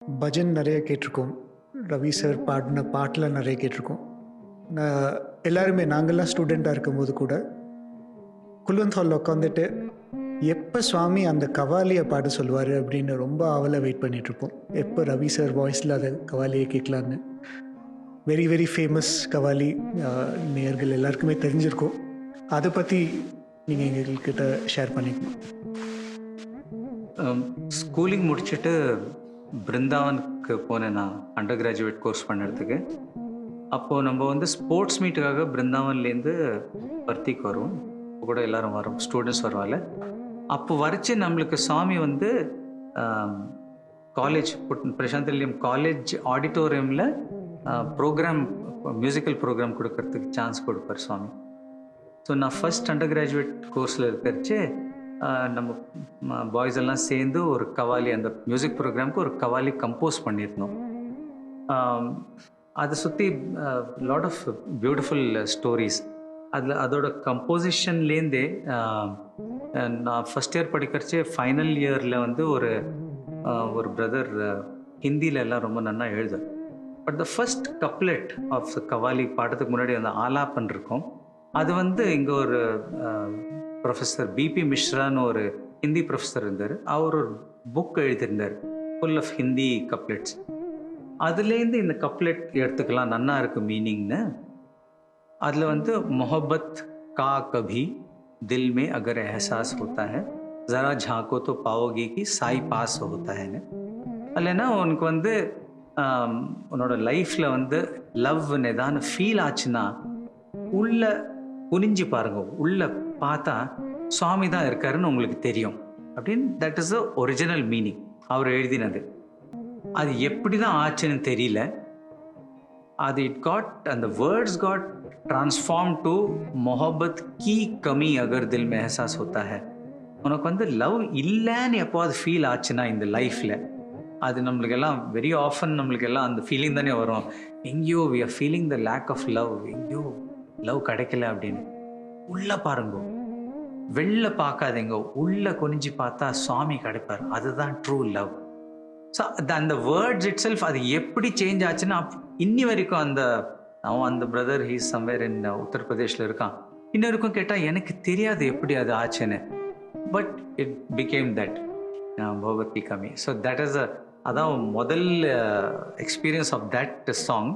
பஜன் நெறைய கேட்டுருக்கோம். ரவி சார் பாடின பாட்டுலாம் நெறைய கேட்டுருக்கோம். நான் எல்லாருமே நாங்கலாம் ஸ்டூடெண்ட்டா இருக்கும்போது கூட, குல்வந்த் ஹால்ல உட்காந்துட்டு, எப்ப சுவாமி அந்த கவ்வாலிய பாட சொல்லுவாரு அப்படின்னு ரொம்ப ஆவலா வெயிட் பண்ணிட்டுருப்போம். எப்ப ரவி சார் வாய்ஸ்ல அந்த கவ்வாலிய கேட்கலான்னு. Very very famous qawwali. அ நேயர்கள் எல்லாருக்குமே தெரிஞ்சிருக்கும். அத பத்தி நீங்க எங்ககிட்ட ஷேர் பண்ணிக்கணும். ஸ்கூலிங் முடிச்சுட்டு பிருந்தாவனுக்கு போனேன் நான் அண்டர் கிராஜுவேட் கோர்ஸ் பண்ணுறதுக்கு. அப்போது நம்ம வந்து ஸ்போர்ட்ஸ் மீட்டுக்காக பிருந்தாவன்லேருந்து பர்த்திக்கு வருவோம். இப்போ கூட எல்லாரும் வரோம், ஸ்டூடெண்ட்ஸ் வருவாங்க. அப்போ வரைச்சு நம்மளுக்கு சாமி வந்து காலேஜ் பிரசாந்த் காலேஜ் ஆடிட்டோரியமில் ப்ரோக்ராம் மியூசிக்கல் ப்ரோக்ராம் கொடுக்கறதுக்கு சான்ஸ் கொடுப்பார் சுவாமி. ஸோ நான் ஃபஸ்ட் அண்டர் கிராஜுவேட் கோர்ஸில் இருக்கிறச்சு நம்ம பாய்ஸ் எல்லாம் சேர்ந்து ஒரு கவாலி அந்த மியூசிக் ப்ரோக்ராமுக்கு ஒரு கவாலி கம்போஸ் பண்ணியிருந்தோம். அதை சுற்றி லாட் ஆஃப் பியூட்டிஃபுல் ஸ்டோரிஸ். அதோட கம்போசிஷன்லேருந்தே நான் ஃபஸ்ட் இயர் படிக்கிறச்சே ஃபைனல் இயரில் வந்து ஒரு பிரதர் ஹிந்தியில் எல்லாம் ரொம்ப நல்லா எழுது. But the first couplet of qawwali பாடுறதுக்கு முன்னாடி அந்த ஆலாப்பன் இருக்கும். அது வந்து இங்கே ஒரு ப்ரொஃபஸர் பிபி மிஸ்ரான்னு ஒரு ஹிந்தி ப்ரொஃபஸர் இருந்தார். அவர் ஒரு புக் எழுதியிருந்தார், ஃபுல் ஆஃப் ஹிந்தி கப்லெட்ஸ். அதுலேருந்து இந்த கப்லெட் எடுத்துக்கலாம், நன்னா இருக்கு மீனிங்னு. அதில் வந்து மொஹப்பத் கா கபி தில் மே அகர் எஹசாஸ் ஹோத்தா ஹை ஜரா ஜாக்கோ தோ பாவோகி கி சாய் பாஸ் ஹோத்தா ஹைன்னு. இல்லைன்னா உனக்கு வந்து உன்னோட லைஃப்பில் வந்து லவ் ஏதான ஃபீல் ஆச்சுன்னா உள்ள குனிஞ்சு பாருங்க, உள்ள பார்த்தா சுவாமி தான் இருக்காருன்னு உங்களுக்கு தெரியும் அப்படின்னு. That is the original meaning அவர் எழுதினது. அது எப்படி தான் ஆச்சுன்னு தெரியல. அது அந்த வேர்ட்ஸ் காட் டிரான்ஸ்ஃபார்ம் டு மொஹப்பத் கி கமி அகர் தில் மே எஹசாஸ் ஹோத்தா ஹை. உனக்கு வந்து லவ் இல்லைன்னு எப்போது ஃபீல் ஆச்சுன்னா இந்த லைஃப்பில், அது நம்மளுக்கு எல்லாம் வெரி ஆஃபன் நம்மளுக்கு எல்லாம் அந்த ஃபீலிங் தானே வரும். எங்கேயோ we are feeling the lack of love, எங்கேயோ லவ் கிடைக்கல அப்படின்னு. உள்ள பாருங்க, வெளில பார்க்காதீங்க, உள்ள குனிஞ்சு பார்த்தா சுவாமி கிடைப்பார். அதுதான் ட்ரூ லவ். ஸோ அந்த வேர்ட்ஸ் இட் செல்ஃப் அது எப்படி சேஞ்ச் ஆச்சுன்னா இன்னி வரைக்கும் அந்த பிரதர் ஹீஸ் சம்வேர் இன் உத்தரப்பிரதேஷில் இருக்கான். இன்ன வரைக்கும் கேட்டால் எனக்கு தெரியாது எப்படி அது ஆச்சுன்னு. But it became that Bhagavad Ki கமி. So that is அதான் முதல் எக்ஸ்பீரியன்ஸ் ஆஃப் தட் சாங்.